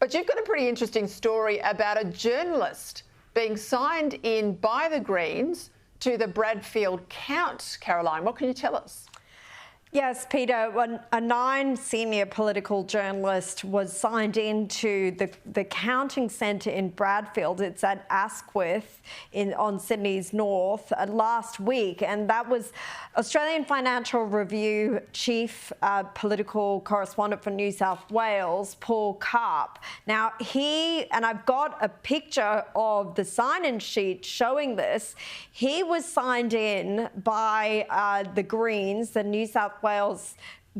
But you've got a pretty interesting story about a journalist being signed in by the Greens to the Bradfield count, Caroline. What can you tell us? Yes, Peter, a Nine senior political journalist was signed into the counting centre in Bradfield. It's at Asquith on Sydney's north last week, and that was Australian Financial Review chief political correspondent for New South Wales, Paul Karp. Now, and I've got a picture of the sign-in sheet showing this, he was signed in by the Greens, the New South Wales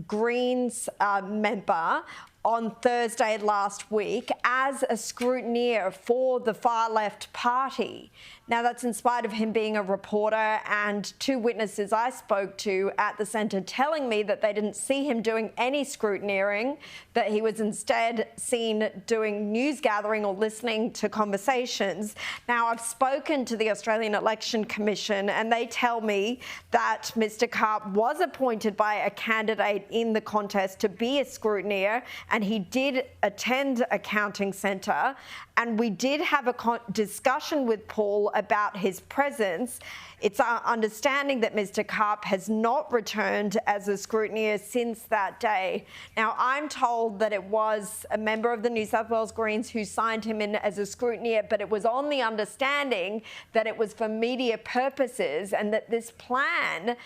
Greens member, on Thursday last week as a scrutineer for the far left party. Now, that's in spite of him being a reporter and two witnesses I spoke to at the centre telling me that they didn't see him doing any scrutineering, that he was instead seen doing news gathering or listening to conversations. Now, I've spoken to the Australian Election Commission and they tell me that Mr. Karp was appointed by a candidate in the contest to be a scrutineer, and he did attend a counting centre, and we did have a discussion with Paul about his presence. It's our understanding that Mr. Karp has not returned as a scrutineer since that day. Now, I'm told that it was a member of the New South Wales Greens who signed him in as a scrutineer, but it was on the understanding that it was for media purposes, and that this plan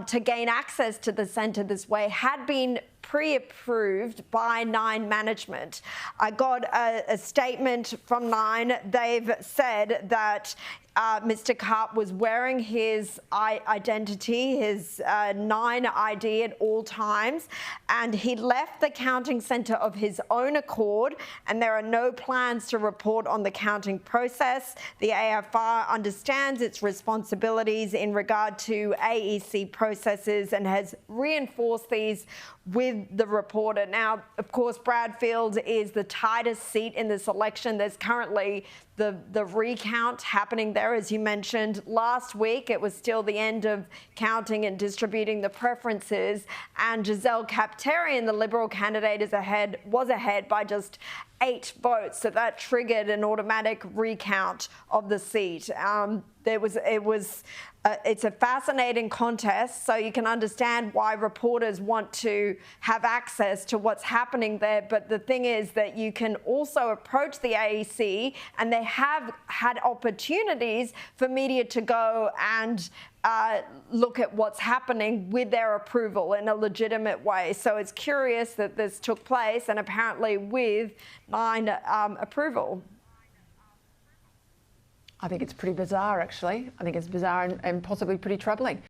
to gain access to the centre this way had been pre-approved by Nine management. I got a statement from Nine. They've said that Mr. Karp was wearing his identity, his Nine ID at all times, and he left the counting centre of his own accord, and there are no plans to report on the counting process. The AFR understands its responsibilities in regard to AEC processes and has reinforced these with the reporter. Now, of course, Bradfield is the tightest seat in this election. There's currently the recount happening there, as you mentioned. Last week, it was still the end of counting and distributing the preferences, and Giselle Kapterian, the Liberal candidate, was ahead by just 8 votes. So that triggered an automatic recount of the seat. It's a fascinating contest, so you can understand why reporters want to have access to what's happening there. But the thing is that you can also approach the AEC, and they have had opportunities for media to go and look at what's happening with their approval in a legitimate way. So it's curious that this took place, and apparently with Nine approval. I think it's pretty bizarre, actually. I think it's bizarre and possibly pretty troubling.